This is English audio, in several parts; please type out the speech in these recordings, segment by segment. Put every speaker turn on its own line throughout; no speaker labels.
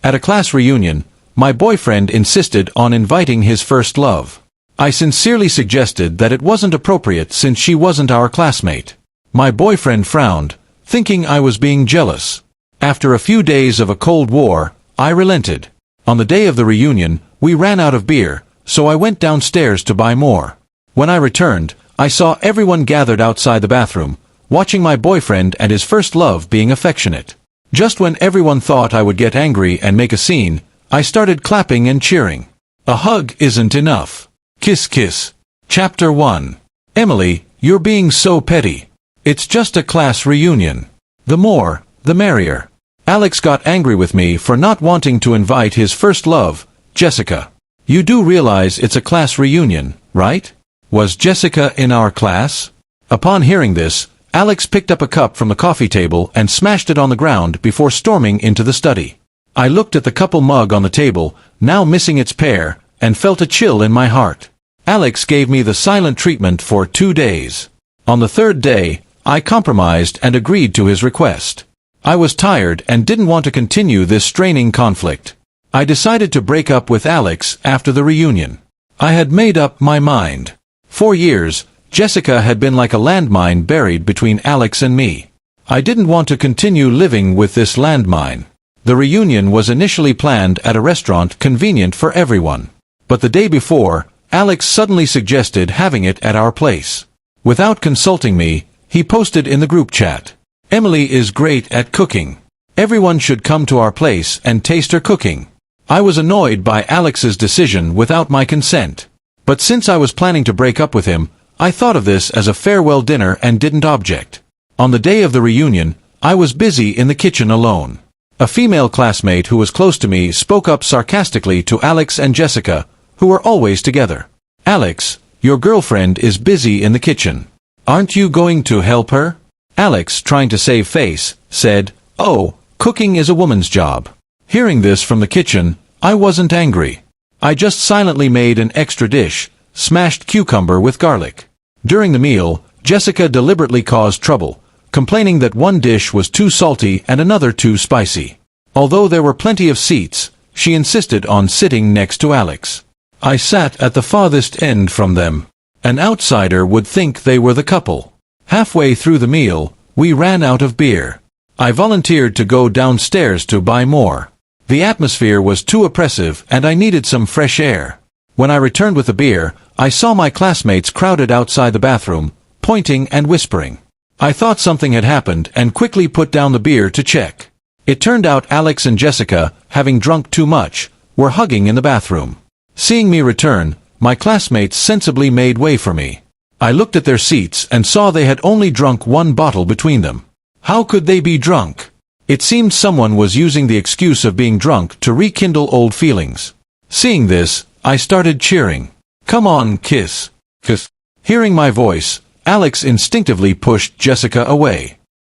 At a class reunion, my boyfriend insisted on inviting his first love. I sincerely suggested that it wasn't appropriate since she wasn't our classmate. My boyfriend frowned, thinking I was being jealous. After a few days of a cold war, I relented. On the day of the reunion, we ran out of beer, so I went downstairs to buy more. When I returned, I saw everyone gathered outside the bathroom, watching my boyfriend and his first love being affectionate. Just when everyone thought I would get angry and make a scene, I started clapping and cheering. A hug isn't enough. Kiss kiss. Chapter 1. Emily, you're being so petty. It's just a class reunion. The more, the merrier. Alex got angry with me for not wanting to invite his first love, Jessica. You do realize it's a class reunion, right? Was Jessica in our class? Upon hearing this, Alex picked up a cup from the coffee table and smashed it on the ground before storming into the study. I looked at the couple mug on the table, now missing its pair, and felt a chill in my heart. Alex gave me the silent treatment for 2 days. On the third day, I compromised and agreed to his request. I was tired and didn't want to continue this straining conflict. I decided to break up with Alex after the reunion. I had made up my mind. 4 years, Jessica had been like a landmine buried between Alex and me. I didn't want to continue living with this landmine. The reunion was initially planned at a restaurant convenient for everyone. But the day before, Alex suddenly suggested having it at our place. Without consulting me, he posted in the group chat, "Emily is great at cooking. Everyone should come to our place and taste her cooking." I was annoyed by Alex's decision without my consent. But since I was planning to break up with him, I thought of this as a farewell dinner and didn't object. On the day of the reunion, I was busy in the kitchen alone. A female classmate who was close to me spoke up sarcastically to Alex and Jessica, who were always together. "Alex, your girlfriend is busy in the kitchen. Aren't you going to help her?" Alex, trying to save face, said, "Oh, cooking is a woman's job." Hearing this from the kitchen, I wasn't angry. I just silently made an extra dish, smashed cucumber with garlic. During the meal, Jessica deliberately caused trouble, complaining that one dish was too salty and another too spicy. Although there were plenty of seats, she insisted on sitting next to Alex. I sat at the farthest end from them. An outsider would think they were the couple. Halfway through the meal, we ran out of beer. I volunteered to go downstairs to buy more. The atmosphere was too oppressive and I needed some fresh air. When I returned with the beer, I saw my classmates crowded outside the bathroom, pointing and whispering. I thought something had happened and quickly put down the beer to check. It turned out Alex and Jessica, having drunk too much, were hugging in the bathroom. Seeing me return, my classmates sensibly made way for me. I looked at their seats and saw they had only drunk 1 bottle between them. How could they be drunk? It seemed someone was using the excuse of being drunk to rekindle old feelings. Seeing this, I started cheering. "Come on, kiss. Kiss." Hearing my voice, Alex instinctively pushed Jessica away.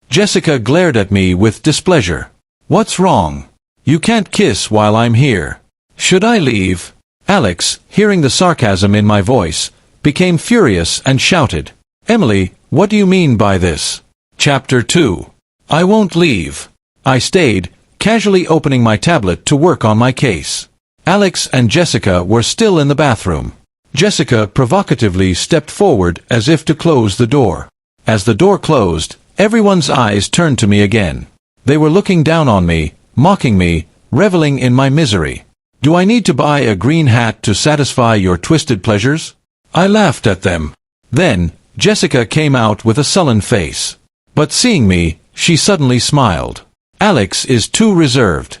Jessica glared at me with displeasure. "What's wrong? You can't kiss while I'm here. Should I leave?" Alex, hearing the sarcasm in my voice, became furious and shouted, "Emily, what do you mean by this?" Chapter 2. I won't leave. I stayed, casually opening my tablet to work on my case. Alex and Jessica were still in the bathroom. Jessica provocatively stepped forward as if to close the door. As the door closed, everyone's eyes turned to me again. They were looking down on me, mocking me, reveling in my misery. "Do I need to buy a green hat to satisfy your twisted pleasures?" I laughed at them. Then, Jessica came out with a sullen face. But seeing me, she suddenly smiled. "Alex is too reserved.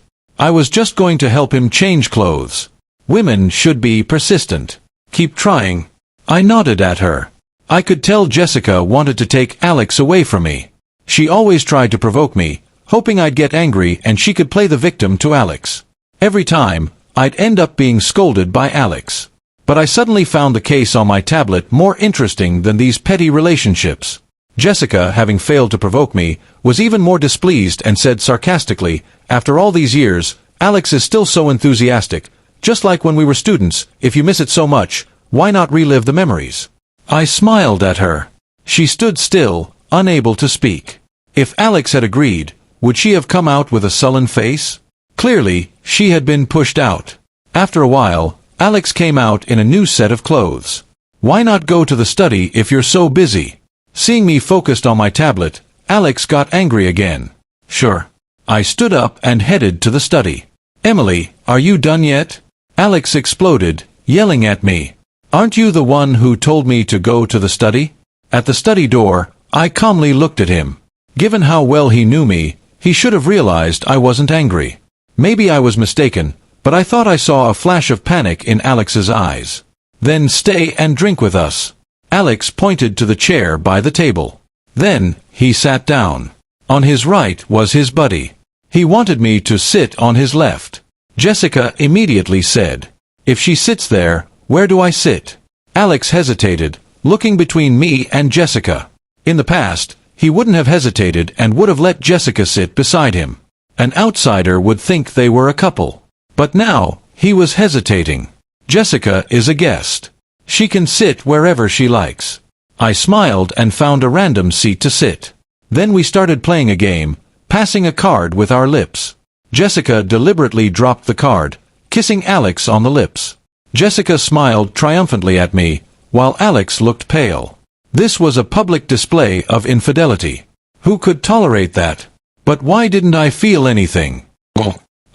I was just going to help him change clothes. Women should be persistent. Keep trying." I nodded at her. I could tell Jessica wanted to take Alex away from me. She always tried to provoke me, hoping I'd get angry and she could play the victim to Alex. Every time, I'd end up being scolded by Alex. But I suddenly found the case on my tablet more interesting than these petty relationships. Jessica, having failed to provoke me, was even more displeased and said sarcastically, "After all these years, Alex is still so enthusiastic. Just like when we were students, if you miss it so much, why not relive the memories?" I smiled at her. She stood still, unable to speak. If Alex had agreed, would she have come out with a sullen face? Clearly, she had been pushed out. After a while, Alex came out in a new set of clothes. Why not go to the study if you're so busy? Seeing me focused on my tablet, Alex got angry again. Sure. I stood up and headed to the study. Emily, are you done yet? Alex exploded, yelling at me. Aren't you the one who told me to go to the study? At the study door, I calmly looked at him. Given how well he knew me, he should have realized I wasn't angry. Maybe I was mistaken, but I thought I saw a flash of panic in Alex's eyes. Then stay and drink with us. Alex pointed to the chair by the table. Then, he sat down. On his right was his buddy. He wanted me to sit on his left. Jessica immediately said, "If she sits there, where do I sit?" Alex hesitated, looking between me and Jessica. In the past, he wouldn't have hesitated and would have let Jessica sit beside him. An outsider would think they were a couple. But now, he was hesitating. Jessica is a guest. She can sit wherever she likes. I smiled and found a random seat to sit. Then we started playing a game, passing a card with our lips. Jessica deliberately dropped the card, kissing Alex on the lips. Jessica smiled triumphantly at me, while Alex looked pale. This was a public display of infidelity. Who could tolerate that? But why didn't I feel anything?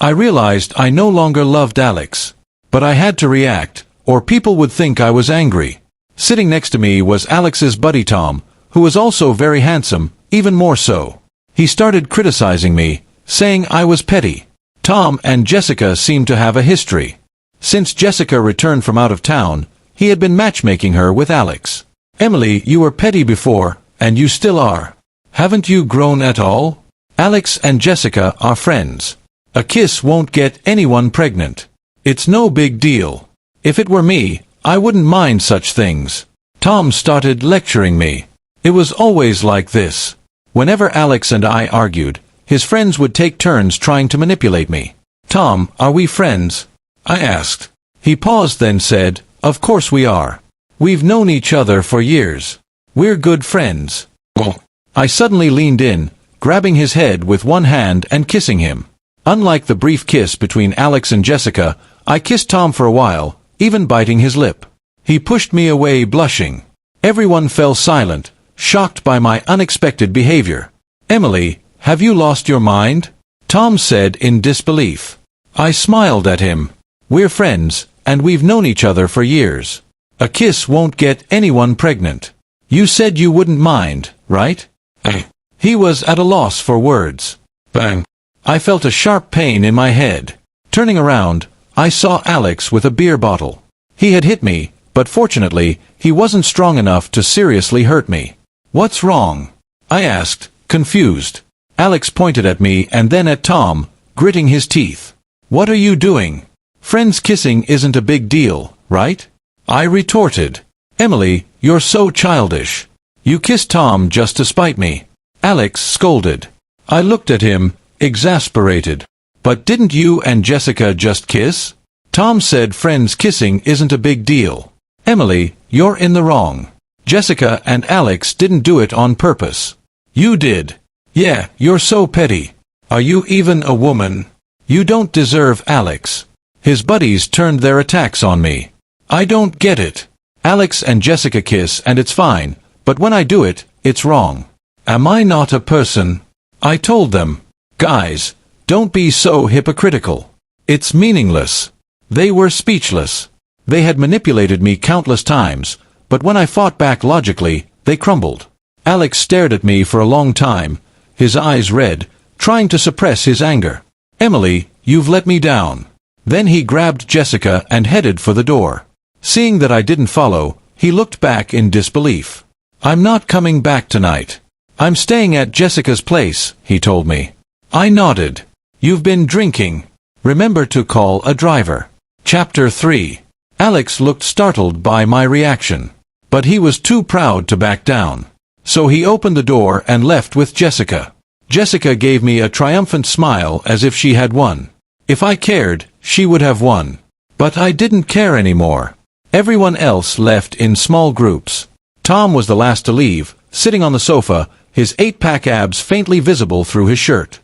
I realized I no longer loved Alex. But I had to react, or people would think I was angry. Sitting next to me was Alex's buddy Tom, who was also very handsome, even more so. He started criticizing me, saying I was petty. Tom and Jessica seemed to have a history. Since Jessica returned from out of town, he had been matchmaking her with Alex. Emily, you were petty before, and you still are. Haven't you grown at all? Alex and Jessica are friends. A kiss won't get anyone pregnant. It's no big deal. If it were me, I wouldn't mind such things. Tom started lecturing me. It was always like this. Whenever Alex and I argued, his friends would take turns trying to manipulate me. Tom, are we friends? I asked. He paused then said, Of course we are. We've known each other for years. We're good friends. I suddenly leaned in, grabbing his head with one hand and kissing him. Unlike the brief kiss between Alex and Jessica, I kissed Tom for a while, even biting his lip. He pushed me away blushing. Everyone fell silent, shocked by my unexpected behavior. Emily, have you lost your mind? Tom said in disbelief. I smiled at him. We're friends, and we've known each other for years. A kiss won't get anyone pregnant. You said you wouldn't mind, right? He was at a loss for words. Bang. I felt a sharp pain in my head. Turning around, I saw Alex with a beer bottle. He had hit me, but fortunately, he wasn't strong enough to seriously hurt me. What's wrong? I asked, confused. Alex pointed at me and then at Tom, gritting his teeth. What are you doing? Friends kissing isn't a big deal, right? I retorted. Emily, you're so childish. You kissed Tom just to spite me. Alex scolded. I looked at him, exasperated. But didn't you and Jessica just kiss? Tom said friends kissing isn't a big deal. Emily, you're in the wrong. Jessica and Alex didn't do it on purpose. You did. Yeah, you're so petty. Are you even a woman? You don't deserve Alex. His buddies turned their attacks on me. I don't get it. Alex and Jessica kiss and it's fine, but when I do it, it's wrong. Am I not a person? I told them. Guys, don't be so hypocritical. It's meaningless. They were speechless. They had manipulated me countless times, but when I fought back logically, they crumbled. Alex stared at me for a long time, his eyes red, trying to suppress his anger. Emily, you've let me down. Then he grabbed Jessica and headed for the door. Seeing that I didn't follow, he looked back in disbelief. I'm not coming back tonight. I'm staying at Jessica's place, he told me. I nodded. You've been drinking. Remember to call a driver. Chapter 3. Alex looked startled by my reaction. But he was too proud to back down. So he opened the door and left with Jessica. Jessica gave me a triumphant smile as if she had won. If I cared, she would have won. But I didn't care anymore. Everyone else left in small groups. Tom was the last to leave, sitting on the sofa, his 8-pack abs faintly visible through his shirt.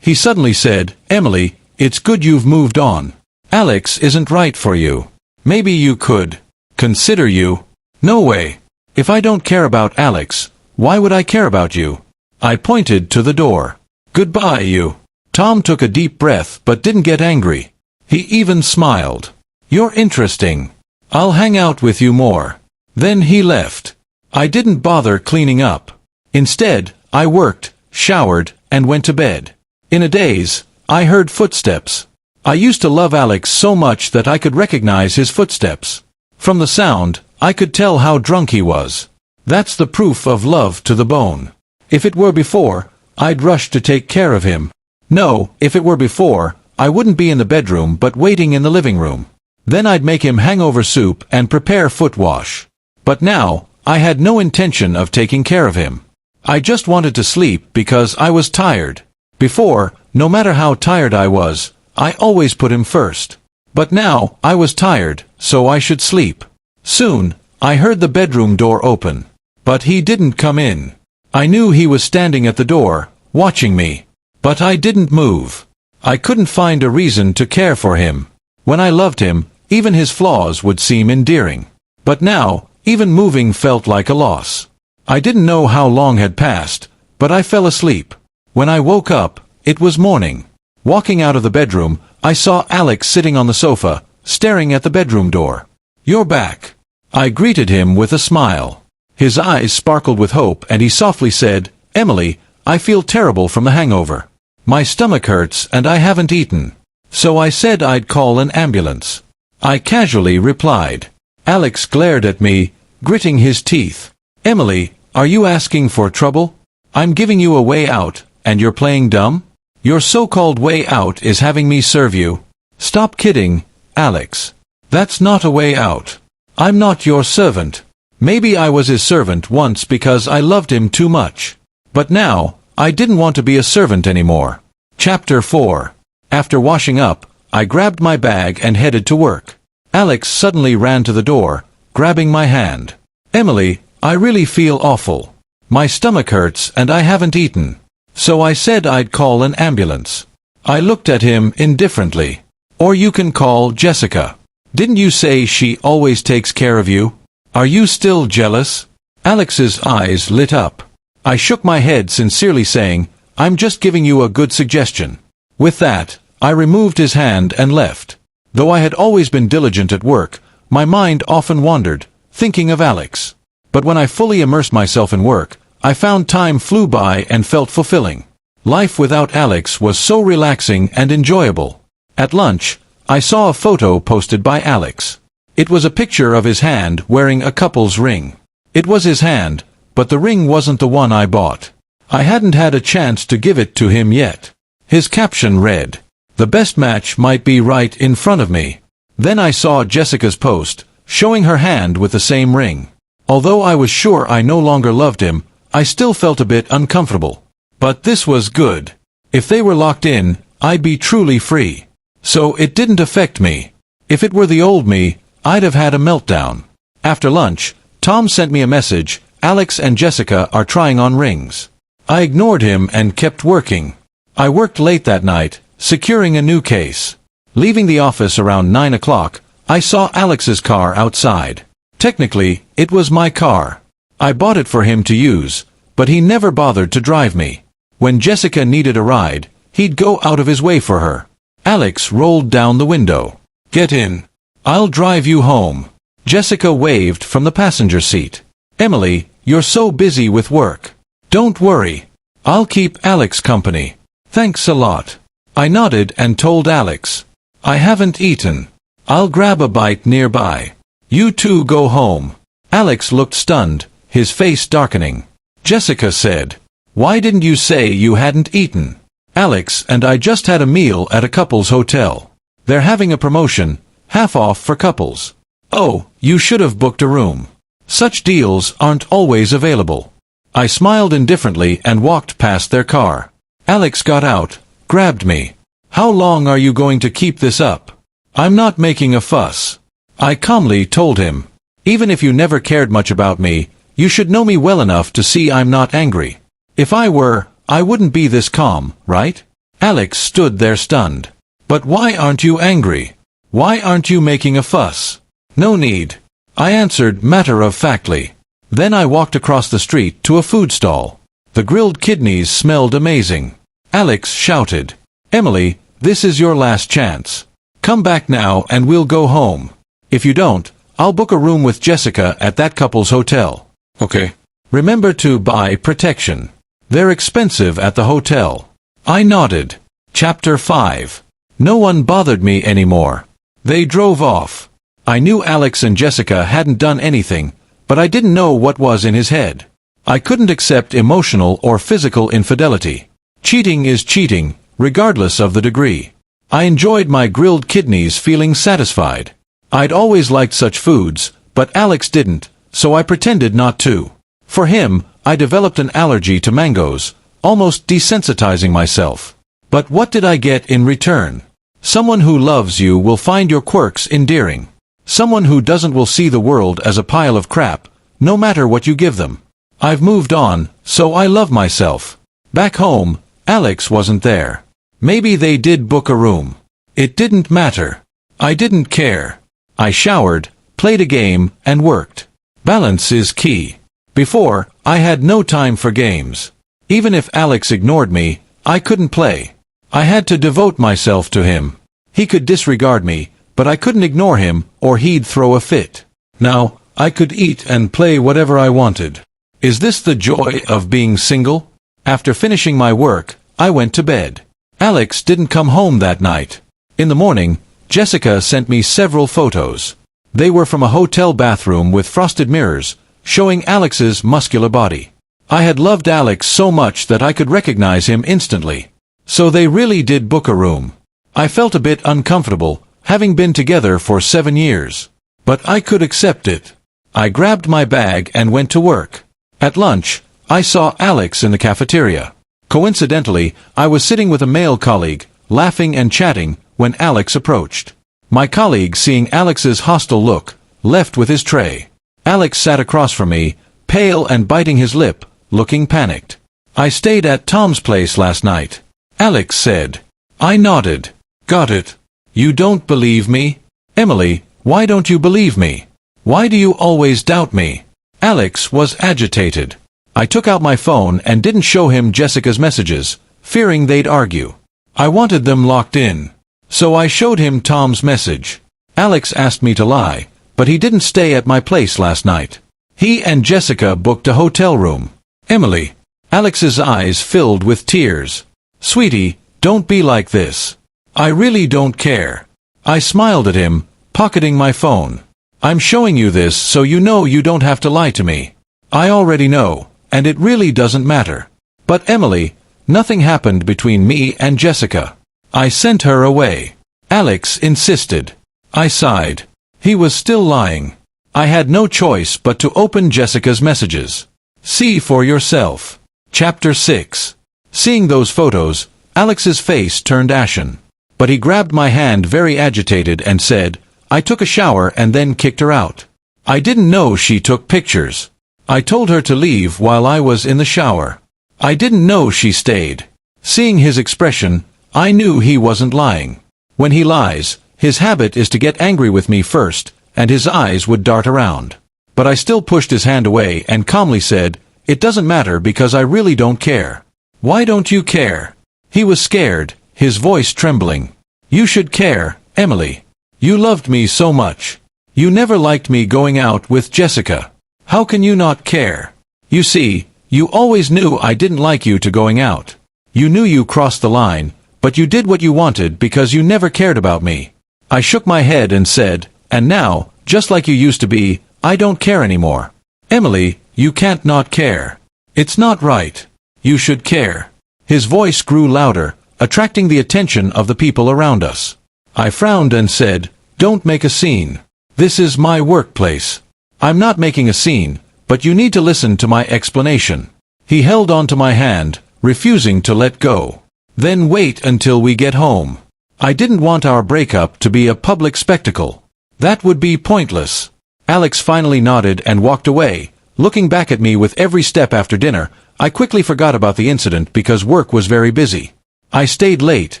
He suddenly said, Emily, It's good you've moved on. Alex isn't right for you. Maybe you could consider you. No way. If I don't care about Alex, why would I care about you? I pointed to the door. Goodbye, you. Tom took a deep breath but didn't get angry. He even smiled. You're interesting. I'll hang out with you more. Then he left. I didn't bother cleaning up. Instead, I worked, showered, and went to bed. In a daze, I heard footsteps. I used to love Alex so much that I could recognize his footsteps. From the sound, I could tell how drunk he was. That's the proof of love to the bone. If it were before, I'd rush to take care of him. No, if it were before, I wouldn't be in the bedroom but waiting in the living room. Then I'd make him hangover soup and prepare foot wash. But now, I had no intention of taking care of him. I just wanted to sleep because I was tired. Before, no matter how tired I was, I always put him first. But now, I was tired, so I should sleep. Soon, I heard the bedroom door open. But he didn't come in. I knew he was standing at the door, watching me. But I didn't move. I couldn't find a reason to care for him. When I loved him, even his flaws would seem endearing. But now, even moving felt like a loss. I didn't know how long had passed, but I fell asleep. When I woke up, it was morning. Walking out of the bedroom, I saw Alex sitting on the sofa, staring at the bedroom door. You're back. I greeted him with a smile. His eyes sparkled with hope and he softly said, Emily, I feel terrible from the hangover. My stomach hurts and I haven't eaten. So I said I'd call an ambulance. I casually replied. Alex glared at me, gritting his teeth. Emily, are you asking for trouble? I'm giving you a way out, and you're playing dumb? Your so-called way out is having me serve you. Stop kidding, Alex. That's not a way out. I'm not your servant. Maybe I was his servant once because I loved him too much. But now, I didn't want to be a servant anymore. Chapter 4. After washing up, I grabbed my bag and headed to work. Alex suddenly ran to the door, grabbing my hand. Emily, I really feel awful. My stomach hurts and I haven't eaten. So I said I'd call an ambulance. I looked at him indifferently. Or you can call Jessica. Didn't you say she always takes care of you? Are you still jealous? Alex's eyes lit up. I shook my head sincerely saying, I'm just giving you a good suggestion. With that, I removed his hand and left. Though I had always been diligent at work, my mind often wandered, thinking of Alex. But when I fully immersed myself in work, I found time flew by and felt fulfilling. Life without Alex was so relaxing and enjoyable. At lunch, I saw a photo posted by Alex. It was a picture of his hand wearing a couple's ring. It was his hand, but the ring wasn't the one I bought. I hadn't had a chance to give it to him yet. His caption read, "The best match might be right in front of me." Then I saw Jessica's post, showing her hand with the same ring. Although I was sure I no longer loved him, I still felt a bit uncomfortable. But this was good. If they were locked in, I'd be truly free. So it didn't affect me. If it were the old me, I'd have had a meltdown. After lunch, Tom sent me a message, Alex and Jessica are trying on rings. I ignored him and kept working. I worked late that night, securing a new case. Leaving the office around 9 o'clock, I saw Alex's car outside. Technically, it was my car. I bought it for him to use, but he never bothered to drive me. When Jessica needed a ride, he'd go out of his way for her. Alex rolled down the window. "Get in. I'll drive you home." Jessica waved from the passenger seat. "Emily, you're so busy with work. Don't worry. I'll keep Alex company. Thanks a lot." I nodded and told Alex, "I haven't eaten. I'll grab a bite nearby. You two go home." Alex looked stunned, his face darkening. Jessica said, "Why didn't you say you hadn't eaten?" "Alex and I just had a meal at a couple's hotel. They're having a promotion, half off for couples." "Oh, you should have booked a room. Such deals aren't always available." I smiled indifferently and walked past their car. Alex got out, grabbed me. "How long are you going to keep this up?" "I'm not making a fuss," I calmly told him. "Even if you never cared much about me, you should know me well enough to see I'm not angry. If I were, I wouldn't be this calm, right?" Alex stood there stunned. But why aren't you angry? Why aren't you making a fuss? No need, I answered matter-of-factly. Then I walked across the street to a food stall. The grilled kidneys smelled amazing. Alex shouted, "Emily, this is your last chance. Come back now and we'll go home. If you don't, I'll book a room with Jessica at that couple's hotel." "Okay. Remember to buy protection. They're expensive at the hotel." I nodded. Chapter 5. No one bothered me anymore. They drove off. I knew Alex and Jessica hadn't done anything, but I didn't know what was in his head. I couldn't accept emotional or physical infidelity. Cheating is cheating, regardless of the degree. I enjoyed my grilled kidneys feeling satisfied. I'd always liked such foods, but Alex didn't, so I pretended not to. For him, I developed an allergy to mangoes, almost desensitizing myself. But what did I get in return? Someone who loves you will find your quirks endearing. Someone who doesn't will see the world as a pile of crap, no matter what you give them. I've moved on, so I love myself. Back home, Alex wasn't there. Maybe they did book a room. It didn't matter. I didn't care. I showered, played a game, and worked. Balance is key. Before, I had no time for games. Even if Alex ignored me, I couldn't play. I had to devote myself to him. He could disregard me, but I couldn't ignore him, or he'd throw a fit. Now, I could eat and play whatever I wanted. Is this the joy of being single? After finishing my work, I went to bed. Alex didn't come home that night. In the morning, Jessica sent me several photos. They were from a hotel bathroom with frosted mirrors, showing Alex's muscular body. I had loved Alex so much that I could recognize him instantly. So they really did book a room. I felt a bit uncomfortable, having been together for 7 years. But I could accept it. I grabbed my bag and went to work. At lunch, I saw Alex in the cafeteria. Coincidentally, I was sitting with a male colleague, laughing and chatting, when Alex approached. My colleague, seeing Alex's hostile look, left with his tray. Alex sat across from me, pale and biting his lip, looking panicked. "I stayed at Tom's place last night," Alex said. I nodded. "Got it. You don't believe me? Emily, why don't you believe me? Why do you always doubt me?" Alex was agitated. I took out my phone and didn't show him Jessica's messages, fearing they'd argue. I wanted them locked in. So I showed him Tom's message. Alex asked me to lie, but he didn't stay at my place last night. He and Jessica booked a hotel room. "Emily." Alex's eyes filled with tears. "Sweetie, don't be like this. I really don't care." I smiled at him, pocketing my phone. "I'm showing you this so you know you don't have to lie to me. I already know, and it really doesn't matter." "But Emily, nothing happened between me and Jessica. I sent her away." Alex insisted. I sighed. He was still lying. I had no choice but to open Jessica's messages. See for yourself. Chapter 6. Seeing those photos, Alex's face turned ashen. But he grabbed my hand very agitated and said, "I took a shower and then kicked her out. I didn't know she took pictures. I told her to leave while I was in the shower. I didn't know she stayed." Seeing his expression, I knew he wasn't lying. When he lies, his habit is to get angry with me first, and his eyes would dart around. But I still pushed his hand away and calmly said, "It doesn't matter because I really don't care." "Why don't you care?" He was scared, his voice trembling. "You should care, Emily. You loved me so much. You never liked me going out with Jessica. How can you not care? You see, you always knew I didn't like you to going out. You knew you crossed the line, but you did what you wanted because you never cared about me." I shook my head and said, "And now, just like you used to be, I don't care anymore." "Emily, you can't not care. It's not right. You should care." His voice grew louder, attracting the attention of the people around us. I frowned and said, "Don't make a scene. This is my workplace. I'm not making a scene, but you need to listen to my explanation." He held onto my hand, refusing to let go. "Then wait until we get home." I didn't want our breakup to be a public spectacle. That would be pointless. Alex finally nodded and walked away, looking back at me with every step. After dinner, I quickly forgot about the incident because work was very busy. I stayed late,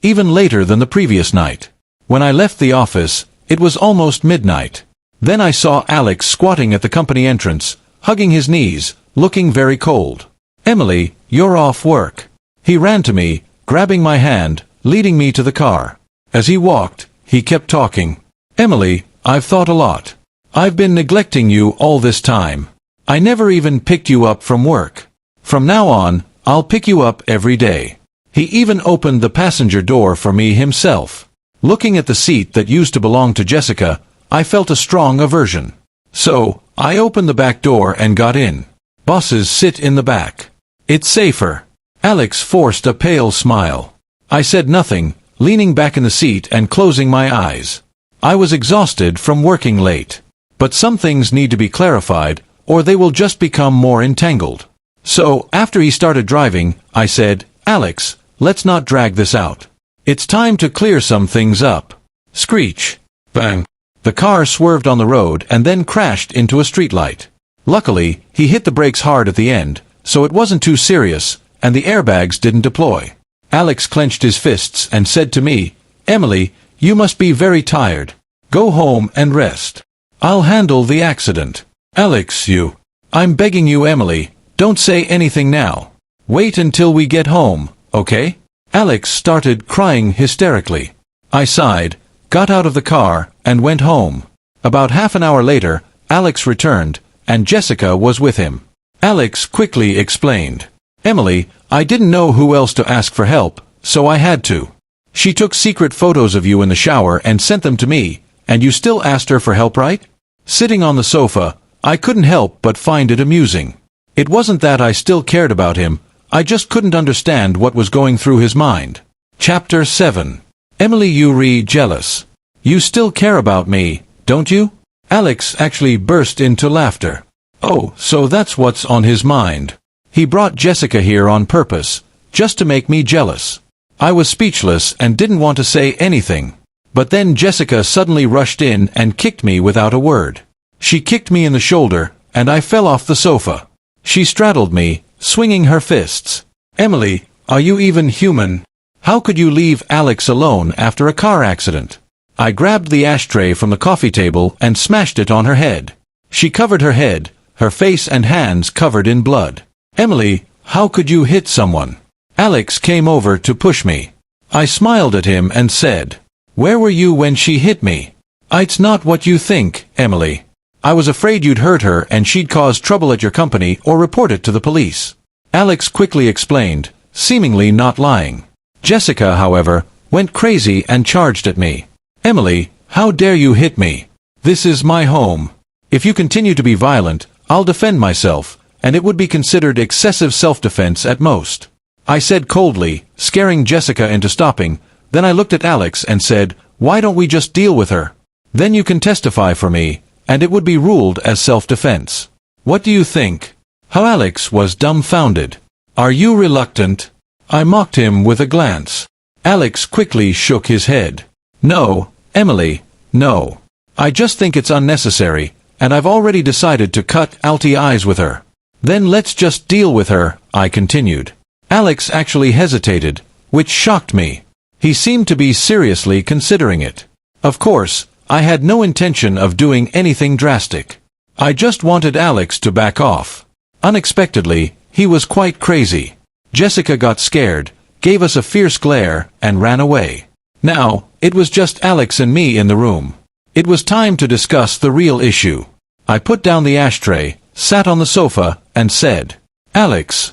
even later than the previous night. When I left the office, it was almost midnight. Then I saw Alex squatting at the company entrance, hugging his knees, looking very cold. "Emily, you're off work." He ran to me, grabbing my hand, leading me to the car. As he walked, he kept talking. "Emily, I've thought a lot. I've been neglecting you all this time. I never even picked you up from work. From now on, I'll pick you up every day." He even opened the passenger door for me himself. Looking at the seat that used to belong to Jessica, I felt a strong aversion. So, I opened the back door and got in. Bosses sit in the back. It's safer. Alex forced a pale smile. I said nothing, leaning back in the seat and closing my eyes. I was exhausted from working late. But some things need to be clarified, or they will just become more entangled. So, after he started driving, I said, "Alex, let's not drag this out. It's time to clear some things up." Screech. Bang. The car swerved on the road and then crashed into a streetlight. Luckily, he hit the brakes hard at the end, so it wasn't too serious, and the airbags didn't deploy. Alex clenched his fists and said to me, "Emily, you must be very tired. Go home and rest. I'll handle the accident." "Alex, you. I'm begging you, Emily, don't say anything now. Wait until we get home, okay?" Alex started crying hysterically. I sighed, got out of the car, and went home. About half an hour later, Alex returned, and Jessica was with him. Alex quickly explained, "Emily, I didn't know who else to ask for help, so I had to. She took secret photos of you in the shower and sent them to me, and you still asked her for help, right?" Sitting on the sofa, I couldn't help but find it amusing. It wasn't that I still cared about him, I just couldn't understand what was going through his mind. Chapter 7. Emily, you jealous. You still care about me, don't you? Alex actually burst into laughter. Oh, so that's what's on his mind. He brought Jessica here on purpose, just to make me jealous. I was speechless and didn't want to say anything. But then Jessica suddenly rushed in and kicked me without a word. She kicked me in the shoulder, and I fell off the sofa. She straddled me, swinging her fists. "Emily, are you even human? How could you leave Alex alone after a car accident?" I grabbed the ashtray from the coffee table and smashed it on her head. She covered her head, her face and hands covered in blood. "Emily, how could you hit someone?" Alex came over to push me. I smiled at him and said, "Where were you when she hit me?" "It's not what you think, Emily. I was afraid you'd hurt her and she'd cause trouble at your company or report it to the police." Alex quickly explained, seemingly not lying. Jessica, however, went crazy and charged at me. "Emily, how dare you hit me? This is my home. If you continue to be violent, I'll defend myself, and it would be considered excessive self-defense at most." I said coldly, scaring Jessica into stopping. Then I looked at Alex and said, "Why don't we just deal with her? Then you can testify for me, and it would be ruled as self-defense. What do you think?" How Alex was dumbfounded. "Are you reluctant?" I mocked him with a glance. Alex quickly shook his head. "No, Emily, no. I just think it's unnecessary, and I've already decided to cut LTIs with her." "Then let's just deal with her," I continued. Alex actually hesitated, which shocked me. He seemed to be seriously considering it. Of course, I had no intention of doing anything drastic. I just wanted Alex to back off. Unexpectedly, he was quite crazy. Jessica got scared, gave us a fierce glare, and ran away. Now, it was just Alex and me in the room. It was time to discuss the real issue. I put down the ashtray, sat on the sofa, and said, "Alex,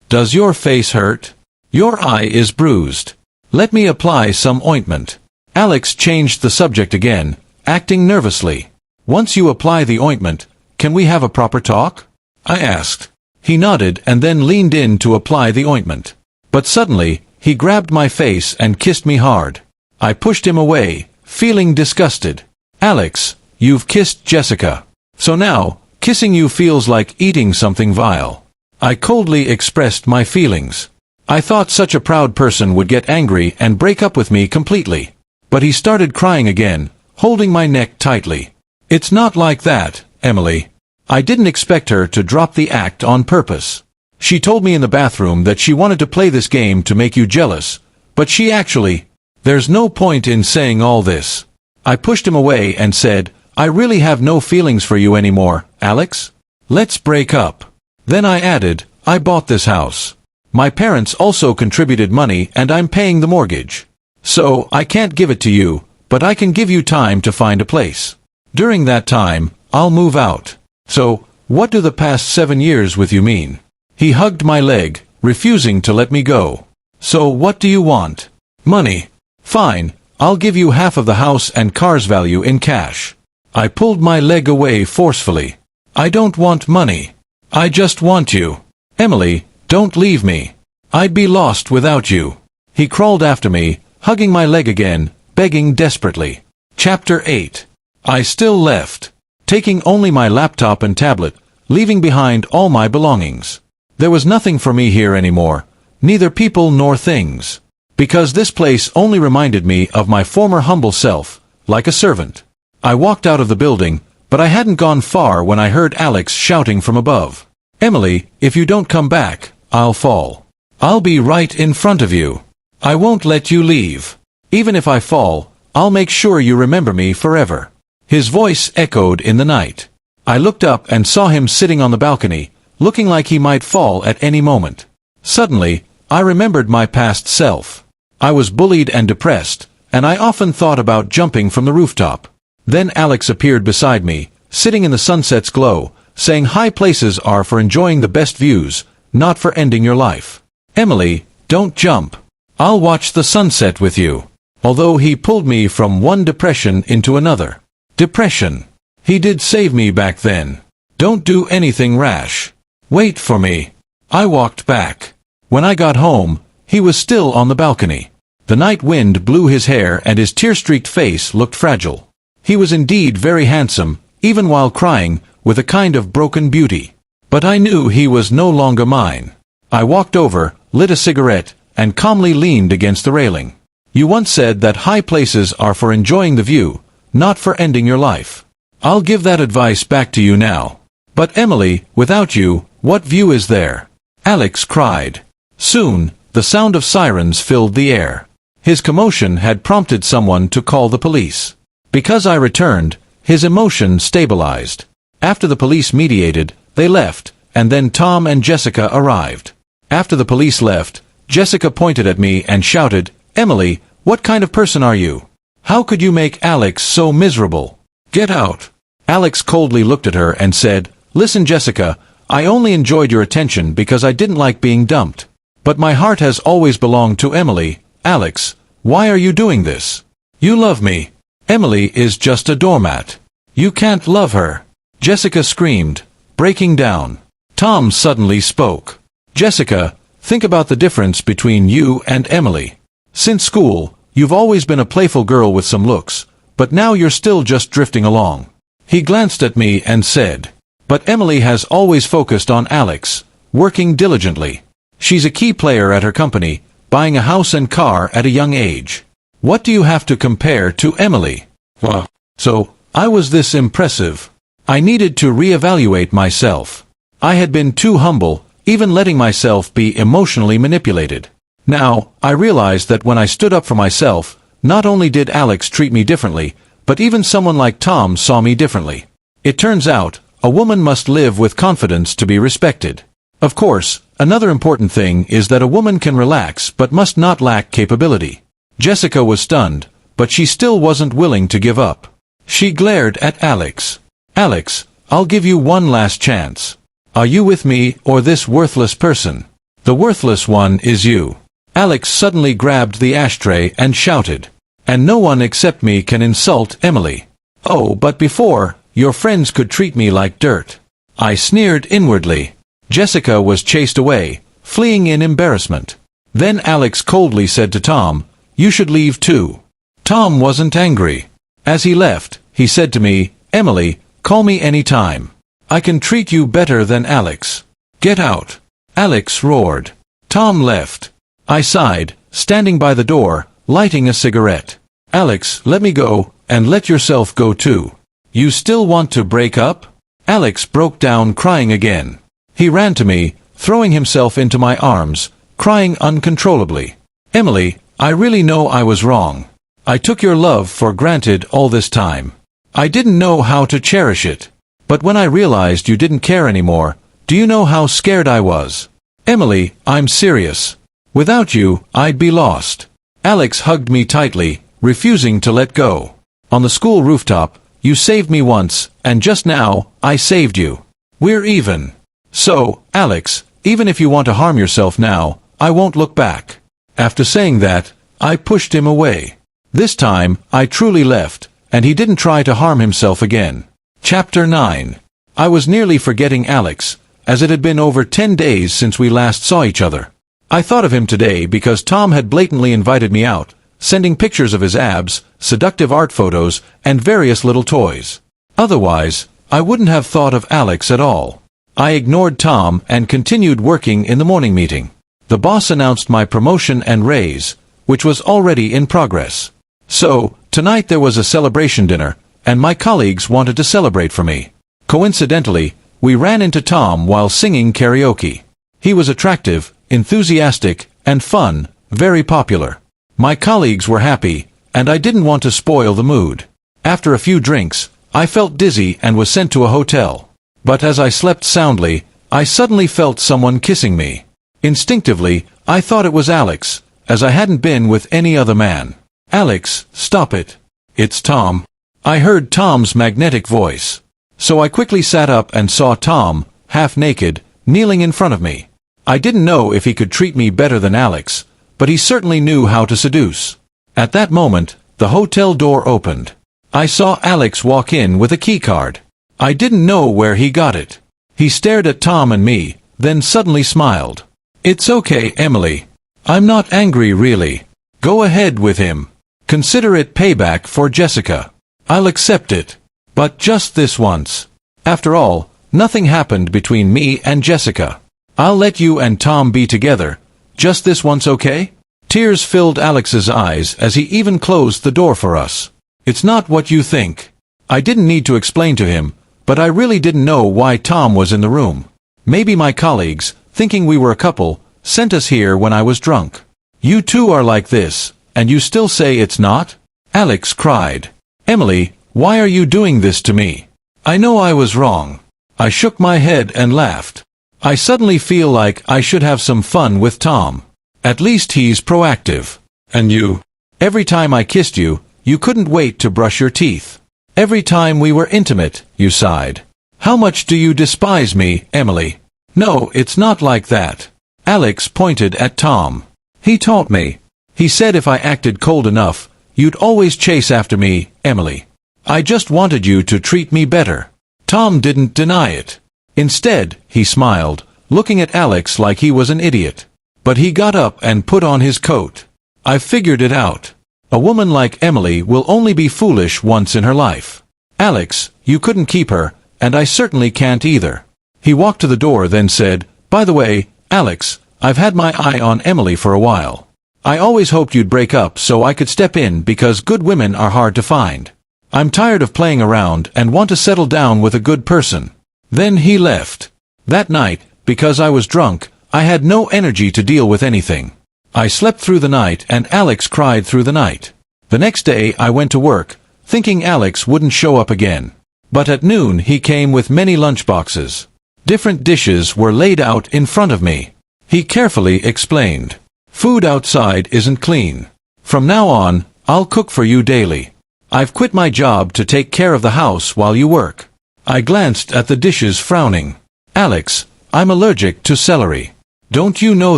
does your face hurt? Your eye is bruised. Let me apply some ointment." Alex changed the subject again, acting nervously. "Once you apply the ointment, can we have a proper talk?" I asked. He nodded and then leaned in to apply the ointment. But suddenly, he grabbed my face and kissed me hard. I pushed him away, feeling disgusted. "Alex, you've kissed Jessica. So now, kissing you feels like eating something vile." I coldly expressed my feelings. I thought such a proud person would get angry and break up with me completely. But he started crying again, holding my neck tightly. "It's not like that, Emily." I didn't expect her to drop the act on purpose. She told me in the bathroom that she wanted to play this game to make you jealous, But she actually... There's no point in saying all this. I pushed him away and said, I really have no feelings for you anymore, Alex. Let's break up. Then I added, I bought this house. My parents also contributed money and I'm paying the mortgage. So, I can't give it to you, but I can give you time to find a place. During that time, I'll move out. So, what do the past 7 years with you mean? He hugged my leg, refusing to let me go. So what do you want? Money. Fine, I'll give you half of the house and car's value in cash. I pulled my leg away forcefully. I don't want money. I just want you. Emily, don't leave me. I'd be lost without you. He crawled after me, hugging my leg again, begging desperately. Chapter 8. I still left, taking only my laptop and tablet, leaving behind all my belongings. There was nothing for me here anymore, neither people nor things, because this place only reminded me of my former humble self, like a servant. I walked out of the building, but I hadn't gone far when I heard Alex shouting from above. Emily, if you don't come back, I'll fall. I'll be right in front of you. I won't let you leave. Even if I fall, I'll make sure you remember me forever. His voice echoed in the night. I looked up and saw him sitting on the balcony, looking like he might fall at any moment. Suddenly, I remembered my past self. I was bullied and depressed, and I often thought about jumping from the rooftop. Then Alex appeared beside me, sitting in the sunset's glow, saying high places are for enjoying the best views, not for ending your life. Emily, don't jump. I'll watch the sunset with you. Although he pulled me from one depression into another. Depression. He did save me back then. Don't do anything rash. Wait for me. I walked back. When I got home, he was still on the balcony. The night wind blew his hair and his tear-streaked face looked fragile. He was indeed very handsome, even while crying, with a kind of broken beauty. But I knew he was no longer mine. I walked over, lit a cigarette, and calmly leaned against the railing. You once said that high places are for enjoying the view, not for ending your life. I'll give that advice back to you now. But Emily, without you, what view is there? Alex cried. Soon, the sound of sirens filled the air. His commotion had prompted someone to call the police. Because I returned, his emotion stabilized. After the police mediated, they left, and then Tom and Jessica arrived. After the police left, Jessica pointed at me and shouted, Emily, what kind of person are you? How could you make Alex so miserable? Get out. Alex coldly looked at her and said, Listen, Jessica, I only enjoyed your attention because I didn't like being dumped. But my heart has always belonged to Emily. Alex, why are you doing this? You love me. Emily is just a doormat. You can't love her. Jessica screamed, breaking down. Tom suddenly spoke. Jessica, think about the difference between you and Emily. Since school, you've always been a playful girl with some looks, but now you're still just drifting along. He glanced at me and said, But Emily has always focused on Alex, working diligently. She's a key player at her company, buying a house and car at a young age. What do you have to compare to Emily? Well, so, I was this impressive. I needed to reevaluate myself. I had been too humble, even letting myself be emotionally manipulated. Now, I realized that when I stood up for myself, not only did Alex treat me differently, but even someone like Tom saw me differently. It turns out, a woman must live with confidence to be respected. Of course, another important thing is that a woman can relax but must not lack capability. Jessica was stunned, but she still wasn't willing to give up. She glared at Alex. Alex, I'll give you one last chance. Are you with me or this worthless person? The worthless one is you. Alex suddenly grabbed the ashtray and shouted. And no one except me can insult Emily. Oh, but before, your friends could treat me like dirt. I sneered inwardly. Jessica was chased away, fleeing in embarrassment. Then Alex coldly said to Tom, You should leave too. Tom wasn't angry. As he left, he said to me, Emily, call me any time. I can treat you better than Alex. Get out. Alex roared. Tom left. I sighed, standing by the door, lighting a cigarette. Alex, let me go, and let yourself go too. You still want to break up? Alex broke down crying again. He ran to me, throwing himself into my arms, crying uncontrollably. Emily, I really know I was wrong. I took your love for granted all this time. I didn't know how to cherish it. But when I realized you didn't care anymore, do you know how scared I was? Emily, I'm serious. Without you, I'd be lost. Alex hugged me tightly, refusing to let go. On the school rooftop, you saved me once, and just now, I saved you. We're even. So, Alex, even if you want to harm yourself now, I won't look back. After saying that, I pushed him away. This time, I truly left, and he didn't try to harm himself again. Chapter 9. I was nearly forgetting Alex, as it had been over 10 days since we last saw each other. I thought of him today because Tom had blatantly invited me out, sending pictures of his abs, seductive art photos, and various little toys. Otherwise, I wouldn't have thought of Alex at all. I ignored Tom and continued working in the morning meeting. The boss announced my promotion and raise, which was already in progress. So, tonight there was a celebration dinner, and my colleagues wanted to celebrate for me. Coincidentally, we ran into Tom while singing karaoke. He was attractive, enthusiastic, and fun, very popular. My colleagues were happy, and I didn't want to spoil the mood. After a few drinks, I felt dizzy and was sent to a hotel. But as I slept soundly, I suddenly felt someone kissing me. Instinctively, I thought it was Alex, as I hadn't been with any other man. Alex, stop it. It's Tom. I heard Tom's magnetic voice. So I quickly sat up and saw Tom, half naked, kneeling in front of me. I didn't know if he could treat me better than Alex, but he certainly knew how to seduce. At that moment, the hotel door opened. I saw Alex walk in with a keycard. I didn't know where he got it. He stared at Tom and me, then suddenly smiled. It's okay, Emily. I'm not angry really. Go ahead with him. Consider it payback for Jessica. I'll accept it. But just this once. After all, nothing happened between me and Jessica. I'll let you and Tom be together. Just this once, okay? Tears filled Alex's eyes as he even closed the door for us. It's not what you think. I didn't need to explain to him, but I really didn't know why Tom was in the room. Maybe my colleagues, thinking we were a couple, sent us here when I was drunk. You two are like this, and you still say it's not? Alex cried. Emily, why are you doing this to me? I know I was wrong. I shook my head and laughed. I suddenly feel like I should have some fun with Tom. At least he's proactive. And you? Every time I kissed you, you couldn't wait to brush your teeth. Every time we were intimate, you sighed. How much do you despise me, Emily? No, it's not like that. Alex pointed at Tom. He taught me. He said if I acted cold enough, you'd always chase after me, Emily. I just wanted you to treat me better. Tom didn't deny it. Instead, he smiled, looking at Alex like he was an idiot. But he got up and put on his coat. I figured it out. A woman like Emily will only be foolish once in her life. Alex, you couldn't keep her, and I certainly can't either. He walked to the door then said, By the way, Alex, I've had my eye on Emily for a while. I always hoped you'd break up so I could step in because good women are hard to find. I'm tired of playing around and want to settle down with a good person. Then he left. That night, because I was drunk, I had no energy to deal with anything. I slept through the night and Alex cried through the night. The next day I went to work, thinking Alex wouldn't show up again. But at noon he came with many lunchboxes. Different dishes were laid out in front of me. He carefully explained. Food outside isn't clean. From now on, I'll cook for you daily. I've quit my job to take care of the house while you work. I glanced at the dishes frowning. Alex, I'm allergic to celery. Don't you know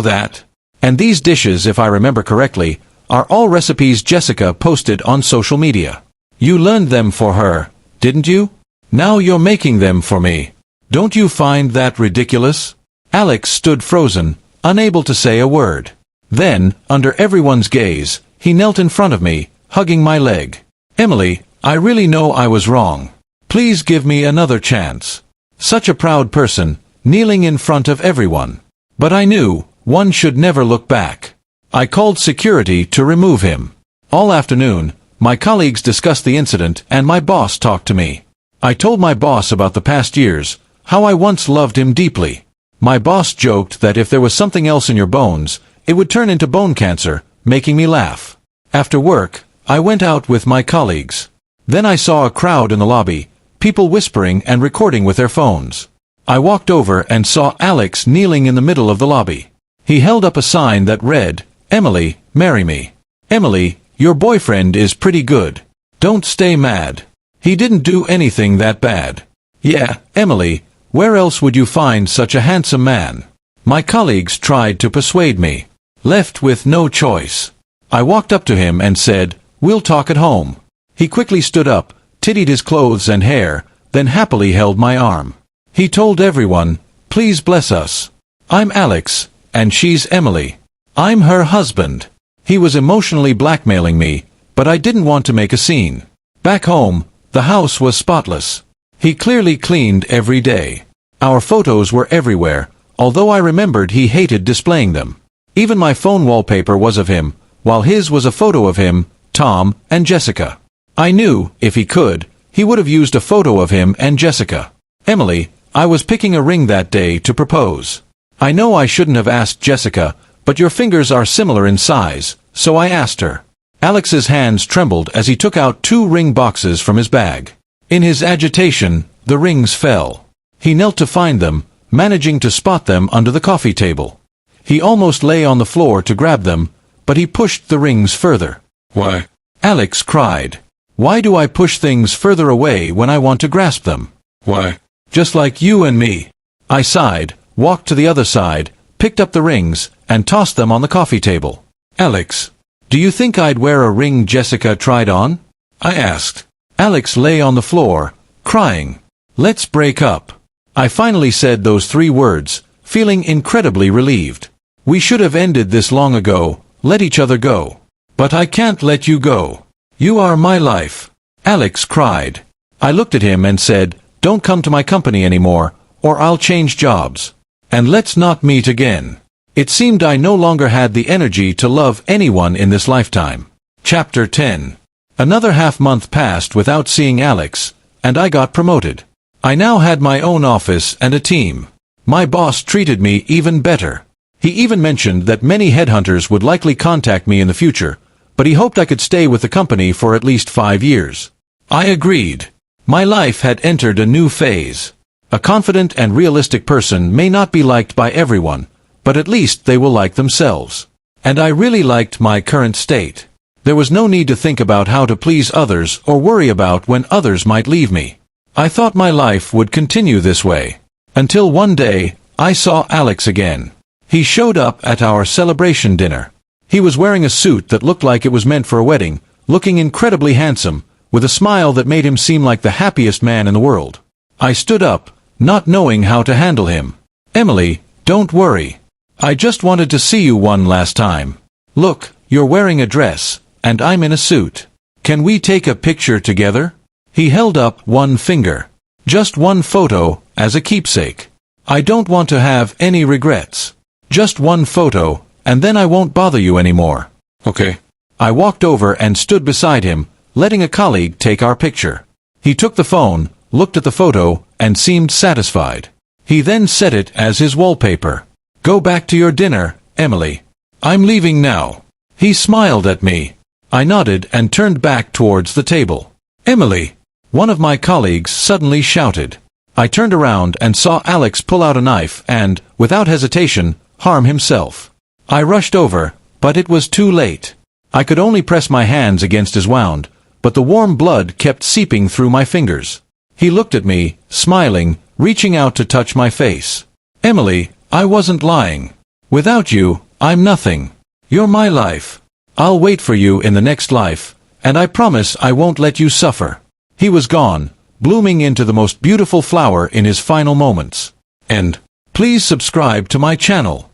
that? And these dishes, if I remember correctly, are all recipes Jessica posted on social media. You learned them for her, didn't you? Now you're making them for me. Don't you find that ridiculous? Alex stood frozen, unable to say a word. Then, under everyone's gaze, he knelt in front of me, hugging my leg. Emily, I really know I was wrong. Please give me another chance. Such a proud person, kneeling in front of everyone. But I knew, one should never look back. I called security to remove him. All afternoon, my colleagues discussed the incident and my boss talked to me. I told my boss about the past years, how I once loved him deeply. My boss joked that if there was something else in your bones, it would turn into bone cancer, making me laugh. After work, I went out with my colleagues. Then I saw a crowd in the lobby, people whispering and recording with their phones. I walked over and saw Alex kneeling in the middle of the lobby. He held up a sign that read, "Emily, marry me. Emily, your boyfriend is pretty good. Don't stay mad. He didn't do anything that bad. Yeah, Emily, where else would you find such a handsome man?" My colleagues tried to persuade me. Left with no choice, I walked up to him and said, "We'll talk at home." He quickly stood up, tidied his clothes and hair, then happily held my arm. He told everyone, "Please bless us. I'm Alex, and she's Emily. I'm her husband." He was emotionally blackmailing me, but I didn't want to make a scene. Back home, the house was spotless. He clearly cleaned every day. Our photos were everywhere, although I remembered he hated displaying them. Even my phone wallpaper was of him, while his was a photo of him, Tom, and Jessica. I knew, if he could, he would have used a photo of him and Jessica. "Emily, I was picking a ring that day to propose. I know I shouldn't have asked Jessica, but your fingers are similar in size, so I asked her." Alex's hands trembled as he took out 2 ring boxes from his bag. In his agitation, the rings fell. He knelt to find them, managing to spot them under the coffee table. He almost lay on the floor to grab them, but he pushed the rings further. "Why?" Alex cried. "Why do I push things further away when I want to grasp them?" "Why? Just like you and me." I sighed, walked to the other side, picked up the rings, and tossed them on the coffee table. "Alex, do you think I'd wear a ring Jessica tried on?" I asked. Alex lay on the floor, crying. "Let's break up." I finally said those 3 words, feeling incredibly relieved. "We should have ended this long ago, let each other go. But I can't let you go. You are my life." Alex cried. I looked at him and said, "Don't come to my company anymore, or I'll change jobs. And let's not meet again." It seemed I no longer had the energy to love anyone in this lifetime. Chapter 10. Another half-month passed without seeing Alex, and I got promoted. I now had my own office and a team. My boss treated me even better. He even mentioned that many headhunters would likely contact me in the future, but he hoped I could stay with the company for at least 5 years. I agreed. My life had entered a new phase. A confident and realistic person may not be liked by everyone, but at least they will like themselves. And I really liked my current state. There was no need to think about how to please others or worry about when others might leave me. I thought my life would continue this way. Until one day, I saw Alex again. He showed up at our celebration dinner. He was wearing a suit that looked like it was meant for a wedding, looking incredibly handsome, with a smile that made him seem like the happiest man in the world. I stood up, not knowing how to handle him. "Emily, don't worry. I just wanted to see you one last time. Look, you're wearing a dress, and I'm in a suit. Can we take a picture together?" He held up one finger. "Just one photo, as a keepsake. I don't want to have any regrets. Just one photo, and then I won't bother you anymore." "Okay." I walked over and stood beside him, letting a colleague take our picture. He took the phone, looked at the photo, and seemed satisfied. He then set it as his wallpaper. "Go back to your dinner, Emily. I'm leaving now." He smiled at me. I nodded and turned back towards the table. "Emily!" One of my colleagues suddenly shouted. I turned around and saw Alex pull out a knife and, without hesitation, harm himself. I rushed over, but it was too late. I could only press my hands against his wound, but the warm blood kept seeping through my fingers. He looked at me, smiling, reaching out to touch my face. "Emily, I wasn't lying. Without you, I'm nothing. You're my life. I'll wait for you in the next life, and I promise I won't let you suffer." He was gone, blooming into the most beautiful flower in his final moments. And please subscribe to my channel.